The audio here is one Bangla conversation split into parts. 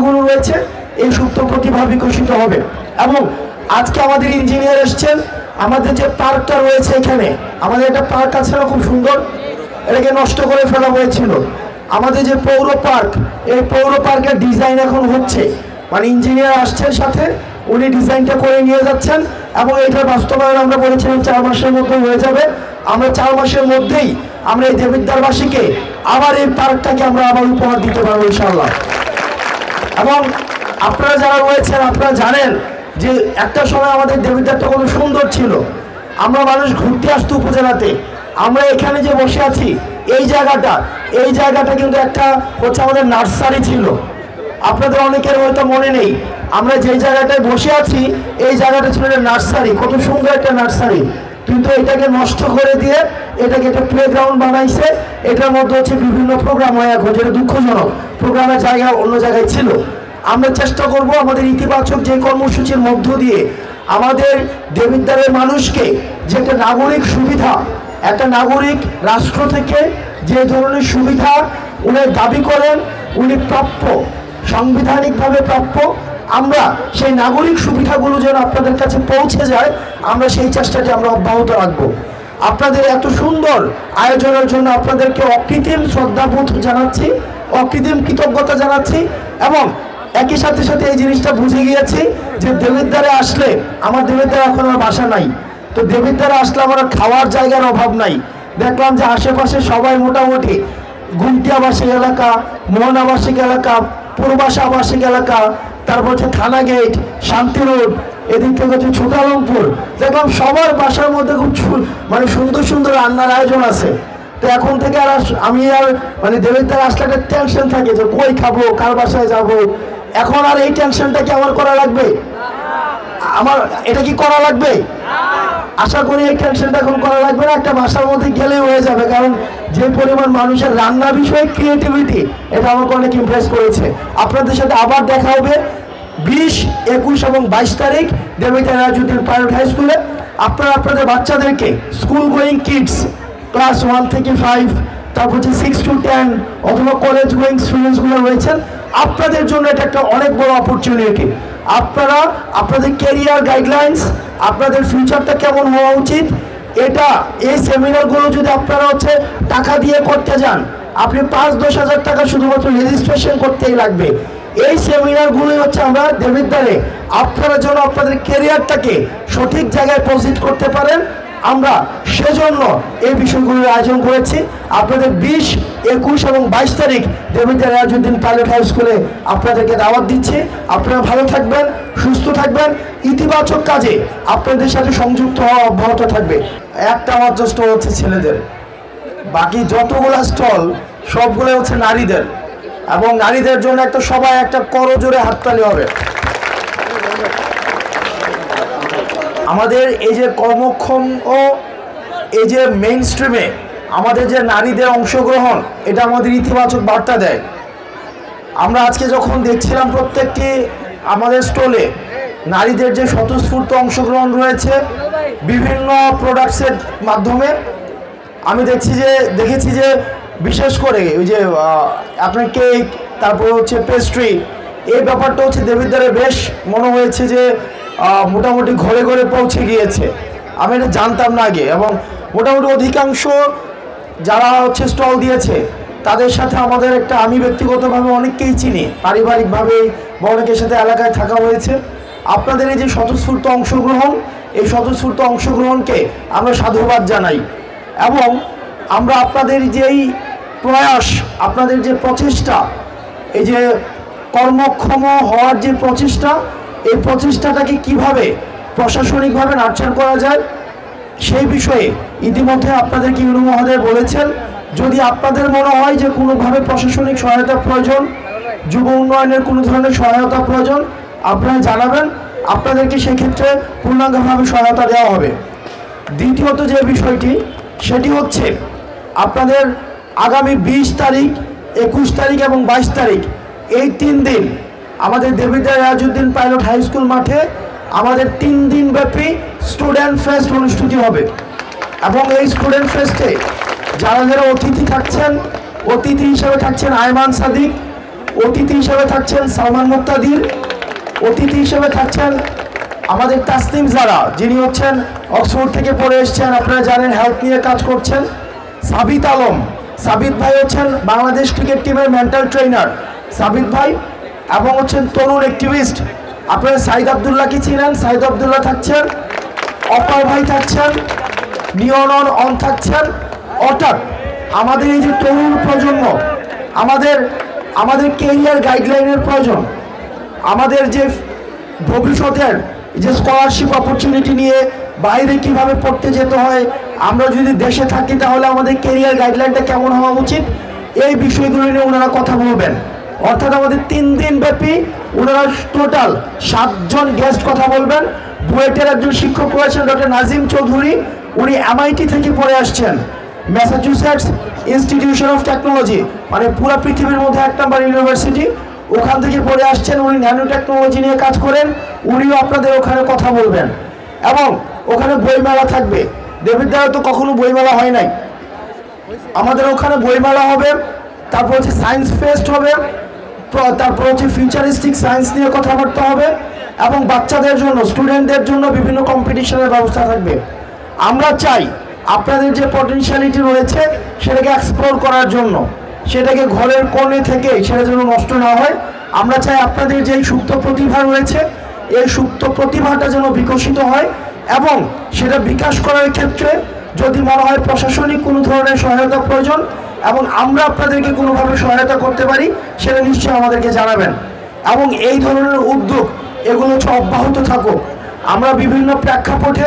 গুলো রয়েছে এই সুপ্ত প্রতিভা বিকশিত হবে। এবং আজকে আমাদের ইঞ্জিনিয়ার এসছেন, আমাদের যে পার্কটা রয়েছে এখানে, আমাদের একটা পার্ক আছে না খুব সুন্দর, এটাকে নষ্ট করে ফেলা হয়েছিল। আমাদের যে পৌর পার্ক, এই পৌর পার্কের ডিজাইন এখন হচ্ছে, মানে ইঞ্জিনিয়ার আসছেন সাথে, উনি ডিজাইনটা করে নিয়ে যাচ্ছেন এবং এটার বাস্তবায়ন আমরা বলেছিলাম 4 মাসের মধ্যে হয়ে যাবে। আমরা 4 মাসের মধ্যেই আমরা এই দেবিদ্বারবাসীকে আবার এই পার্কটাকে আমরা আবার উপহার দিতে পারবো ইনশাআল্লাহ। এবং আপনারা যারা রয়েছেন আপনারা জানেন যে একটা সময় আমাদের দেবিদ্বারটা কত সুন্দর ছিল, আমরা মানুষ ঘুরতে আসতো উপজেলাতে। আমরা এখানে যে বসে আছি এই জায়গাটা কিন্তু একটা হচ্ছে আমাদের নার্সারি ছিল। আপনাদের অনেকের হয়তো মনে নেই, আমরা যে জায়গাটায় বসে আছি এই জায়গাটা ছিল একটা নার্সারি, কত সুন্দর একটা নার্সারি, কিন্তু এটাকে নষ্ট করে দিয়ে এটাকে একটা প্লেগ্রাউন্ড বানাইছে। এটার মধ্যে হচ্ছে বিভিন্ন প্রোগ্রাম হয় এখন, যেটা দুঃখজনক, প্রোগ্রামের জায়গা অন্য জায়গায় ছিল। আমরা চেষ্টা করব আমাদের ইতিবাচক যে কর্মসূচির মধ্য দিয়ে আমাদের দেবিদ্বারের মানুষকে যে একটা নাগরিক সুবিধা, একটা নাগরিক রাষ্ট্র থেকে যে ধরনের সুবিধা উনি দাবি করেন, উনি প্রাপ্য, সাংবিধানিকভাবে প্রাপ্য, আমরা সেই নাগরিক সুবিধাগুলো যেন আপনাদের কাছে পৌঁছে যায়, আমরা সেই চেষ্টাটি আমরা অব্যাহত রাখবো। আপনাদের এত সুন্দর আয়োজনের জন্য আপনাদেরকে অকৃত্রিম শ্রদ্ধাবোধ জানাচ্ছি, অকৃত্রিম কৃতজ্ঞতা জানাচ্ছি। এবং একই সাথে সাথে এই জিনিসটা বুঝে গিয়েছি যে দেবিদ্বারে আসলে, আমার দেবিদ্বারে এখন আর বাসা নাই, তো দেবিদ্বারে আসলে আমার খাওয়ার জায়গার অভাব নাই। দেখলাম যে আশেপাশে সবাই মোটামুটি গুমটি আবাসিক এলাকা, মোহন আবাসিক এলাকা, পূর্বাশা আবাসিক এলাকা, তারপর হচ্ছে থানা গেট, শান্তি রোড, এদিক থেকে হচ্ছে ছোট আলমপুর, দেখলাম সবার বাসার মধ্যে খুব মানে সুন্দর সুন্দর রান্নার আয়োজন আছে। তো এখন থেকে আর আমি আর মানে দেবিদ্বারে আসলে একটা টেনশন থাকে যে কই খাবো, কার বাসায় যাব। এখন আর এই টেনশনটা কি আমার করা লাগবে? আমার এটা কি করা লাগবে? আশা করি এই টেনশনটা এখন করা লাগবে না, একটা বাসার মধ্যে গেলেই হয়ে যাবে। কারণ যে পরিমাণ মানুষের রান্না বিষয়ে ক্রিয়েটিভিটি, এটা আমাকে অনেক ইমপ্রেস করেছে। আপনাদের সাথে আবার দেখা হবে 20, 21 এবং 22 তারিখ দেবিদ্বার রাজউদ্দিন পাইলট হাই স্কুলে। আপনারা আপনাদের বাচ্চাদেরকে, স্কুল গোয়িং কিডস ক্লাস 1 থেকে 5, তারপর হচ্ছে 6 to 10 অথবা কলেজ গোয়িং স্টুডেন্টসগুলো রয়েছেন, আপনাদের জন্য এটা একটা অনেক বড় অপরচুনিটি। আপনারা আপনাদের ক্যারিয়ার গাইডলাইন্স, আপনাদের ফিউচারটা কেমন হওয়া উচিত, এটা এই সেমিনারগুলো যদি আপনারা হচ্ছে টাকা দিয়ে করতে যান, আপনি 5-10 হাজার টাকা শুধুমাত্র রেজিস্ট্রেশন করতেই লাগবে। এই সেমিনারগুলোই হচ্ছে আমরা দেবিদ্বারে আপনারা যেন আপনাদের ক্যারিয়ারটাকে সঠিক জায়গায় পজিট করতে পারেন, আমরা সেজন্য এই বিষয়গুলোর আয়োজন করেছি। আপনাদের 20, 21 এবং 22 তারিখ দেবিদ্বার রাজউদ্দিন পাইলট হাই স্কুলে আপনাদেরকে দাওয়াত দিচ্ছি। আপনারা ভালো থাকবেন, সুস্থ থাকবেন, ইতিবাচক কাজে আপনাদের সাথে সংযুক্ত হওয়া অব্যাহত থাকবে। একটা মাত্র স্টল হচ্ছে ছেলেদের, বাকি যতগুলো স্টল সবগুলো হচ্ছে নারীদের, এবং নারীদের জন্য একটা সবাই একটা করজোড়ে হাততালি হবে। আমাদের এই যে কর্মক্ষম ও এই যে মেইন স্ট্রিমে আমাদের যে নারীদের অংশগ্রহণ, এটা আমাদের ইতিবাচক বার্তা দেয়। আমরা আজকে যখন দেখছিলাম প্রত্যেকটি আমাদের স্টলে নারীদের যে স্বতঃস্ফূর্ত অংশগ্রহণ রয়েছে বিভিন্ন প্রোডাক্টসের মাধ্যমে, আমি দেখেছি যে বিশেষ করে ওই যে আপনার কেক, তারপর হচ্ছে পেস্ট্রি, এই ব্যাপারটা হচ্ছে দেবিদ্বারে বেশ মনে হয়েছে যে মোটামুটি ঘরে ঘরে পৌঁছে গিয়েছে। আমি এটা জানতাম না আগে, এবং মোটামুটি অধিকাংশ যারা হচ্ছে স্টল দিয়েছে তাদের সাথে আমাদের একটা, আমি ব্যক্তিগতভাবে অনেককেই চিনি, পারিবারিকভাবে বা অনেকের সাথে এলাকায় থাকা হয়েছে। আপনাদের এই যে স্বতঃস্ফূর্ত অংশগ্রহণ, এই স্বতঃস্ফূর্ত অংশগ্রহণকে আমরা সাধুবাদ জানাই। এবং আমরা আপনাদের যেই প্রয়াস, আপনাদের যে প্রচেষ্টা, এই যে কর্মক্ষম হওয়ার যে প্রচেষ্টা, এই প্রচেষ্টাটাকে কিভাবে প্রশাসনিকভাবে নার্চার করা যায় সেই বিষয়ে ইতিমধ্যে আপনাদেরকে ইউনু মহোদয় বলেছেন। যদি আপনাদের মনে হয় যে কোনোভাবে প্রশাসনিক সহায়তা প্রয়োজন, যুব উন্নয়নের কোনো ধরনের সহায়তা প্রয়োজন, আপনারা জানাবেন, আপনাদেরকে সেক্ষেত্রে পূর্ণাঙ্গভাবে সহায়তা দেওয়া হবে। দ্বিতীয়ত যে বিষয়টি, সেটি হচ্ছে আপনাদের আগামী 20 তারিখ, 21 তারিখ এবং 22 তারিখ এই 3 দিন আমাদের Debidwar Rajuddin pilot high school মাঠে আমাদের 3 দিন ব্যাপী স্টুডেন্ট ফেস্ট অনুষ্ঠিত হবে। এবং এই স্টুডেন্ট ফেস্টে যারা যারা অতিথি থাকছেন, অতিথি হিসেবে থাকছেন আয়মান সাদিক, অতিথি হিসেবে থাকছেন সালমান মুক্তাদির, অতিথি হিসেবে থাকছেন আমাদের তাসনিম জারা, যিনি হচ্ছেন অক্সফোর্ড থেকে পড়ে এসেছেন, আপনারা জানেন হেলথ নিয়ে কাজ করছেন। সাবিত আলম, সাবিত ভাই হচ্ছেন বাংলাদেশ ক্রিকেট টিমের মেন্টাল ট্রেনার সাবিত ভাই, এবং হচ্ছেন তরুণ অ্যাক্টিভিস্ট, আপনারা সাইদ আবদুল্লাহকে চিনেন, সাইদ আবদুল্লাহ থাকছেন, অপার ভাই থাকছেন, নিয়নন অন থাকছেন। অর্থাৎ আমাদের এই যে তরুণ প্রজন্ম, আমাদের কেরিয়ার গাইডলাইনের প্রয়োজন, আমাদের যে ভবিষ্যতের যে স্কলারশিপ অপরচুনিটি নিয়ে বাইরে কিভাবে পড়তে যেতে হয়, আমরা যদি দেশে থাকি তাহলে আমাদের কেরিয়ার গাইডলাইনটা কেমন হওয়া উচিত, এই বিষয়গুলো নিয়ে ওনারা কথা বলবেন। অর্থাৎ আমাদের 3 দিন ব্যাপী ওনারা টোটাল 7 জন গেস্ট কথা বলবেন। বুয়েটের একজন শিক্ষক রয়েছেন ডক্টর নাজিম চৌধুরী, উনি MIT থেকে পড়ে আসছেন, ম্যাসাচুসেটস ইনস্টিটিউশন অফ টেকনোলজি, মানে পুরো পৃথিবীর মধ্যে 1 নম্বর ইউনিভার্সিটি, ওখান থেকে পড়ে আসছেন, উনি ন্যানো টেকনোলজি নিয়ে কাজ করেন, উনিও আপনাদের ওখানে কথা বলবেন। এবং ওখানে বইমেলা থাকবে, দেবিদ্বারা তো কখনো বইমেলা হয় নাই, আমাদের ওখানে বইমেলা হবে, তারপর হচ্ছে সায়েন্স ফেস্ট হবে, তারপর হচ্ছে ফিউচারিস্টিক সায়েন্স নিয়ে কথাবার্তা হবে, এবং বাচ্চাদের জন্য স্টুডেন্টদের জন্য বিভিন্ন কম্পিটিশনের ব্যবস্থা থাকবে। আমরা চাই আপনাদের যে পটেনশিয়ালিটি রয়েছে সেটাকে এক্সপ্লোর করার জন্য, সেটাকে ঘরের কোণে থেকে সেটা যেন নষ্ট না হয়। আমরা চাই আপনাদের যে সুপ্ত প্রতিভা রয়েছে এই সুপ্ত প্রতিভাটা যেন বিকশিত হয়, এবং সেটা বিকাশ করার ক্ষেত্রে যদি মনে হয় প্রশাসনিক কোনো ধরনের সহায়তা প্রয়োজন এবং আমরা আপনাদেরকে কোনোভাবে সহায়তা করতে পারি, সেটা নিশ্চয়ই আমাদেরকে জানাবেন। এবং এই ধরনের উদ্যোগ এগুলো হচ্ছে অব্যাহত থাকুক। আমরা বিভিন্ন প্রেক্ষাপটে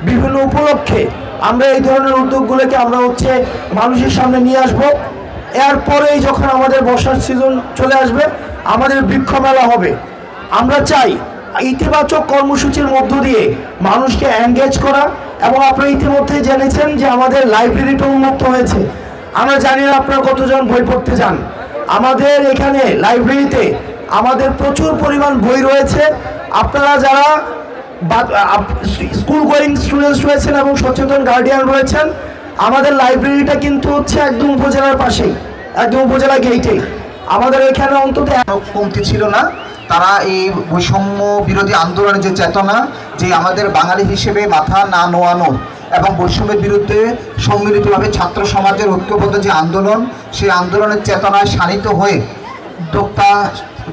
বিভিন্ন উপলক্ষে আমরা এই ধরনের উদ্যোগগুলোকে আমরা হচ্ছে মানুষের সামনে নিয়ে আসব। এরপরেই যখন আমাদের বর্ষার সিজন চলে আসবে আমাদের বৃক্ষ মেলা হবে। আমরা চাই ইতিবাচক কর্মসূচির মধ্য দিয়ে মানুষকে এনগেজ করা, এবং আপনারা ইতিমধ্যে জেনেছেন যে আমাদের লাইব্রেরিটা উন্মুক্ত হয়েছে। আমরা জানি না আপনারা কতজন বই পড়তে যান, আমাদের এখানে লাইব্রেরিতে আমাদের প্রচুর পরিমাণ বই রয়েছে। আপনারা যারা স্কুল গোয়িং স্টুডেন্টস রয়েছেন এবং সচেতন গার্ডিয়ান রয়েছেন, আমাদের লাইব্রেরিটা কিন্তু হচ্ছে একদম উপজেলার পাশেই, একদম উপজেলা গেটেই। আমাদের এখানে অন্তত কমতি ছিল না। তারা এই বৈষম্য বিরোধী আন্দোলনের যে চেতনা, যে আমাদের বাঙালি হিসেবে মাথা না নোয়ানো এবং বৈষম্যের বিরুদ্ধে সম্মিলিতভাবে ছাত্র সমাজের ঐক্যবদ্ধ যে আন্দোলন, সেই আন্দোলনের চেতনায় শানিত হয়ে উদ্যোক্তা,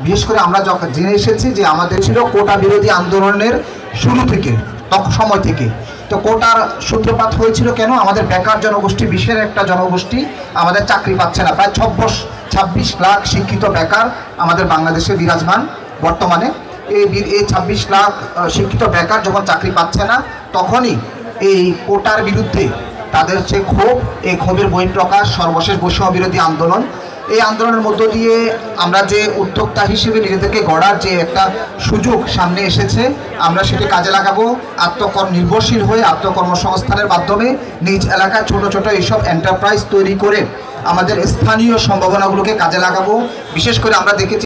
বিশেষ করে আমরা যখন জেনে এসেছি যে আমাদের ছিল কোটা বিরোধী আন্দোলনের শুরু থেকে, তখন সময় থেকে। তো কোটার সূত্রপাত হয়েছিল কেন? আমাদের বেকার জনগোষ্ঠী, বিশেষ একটা জনগোষ্ঠী আমাদের চাকরি পাচ্ছে না। প্রায় 26 লাখ শিক্ষিত বেকার আমাদের বাংলাদেশে বিরাজমান বর্তমানে। এই 26 লাখ শিক্ষিত বেকার যখন চাকরি পাচ্ছে না, তখনই এই কোটার বিরুদ্ধে তাদের যে ক্ষোভ, এই ক্ষোভের বহিঃপ্রকাশ সর্বশেষ বৈষম্য বিরোধী আন্দোলন। এই আন্দোলনের মধ্য দিয়ে আমরা যে উদ্যোক্তা হিসেবে নিজেদেরকে গড়ার যে একটা সুযোগ সামনে এসেছে, আমরা সেটি কাজে লাগাবো। নির্ভরশীল হয়ে আত্মকর্মসংস্থানের মাধ্যমে নিজ এলাকায় ছোট ছোট এইসব এন্টারপ্রাইজ তৈরি করে আমাদের স্থানীয় সম্ভাবনাগুলোকে কাজে লাগাবো। বিশেষ করে আমরা দেখেছি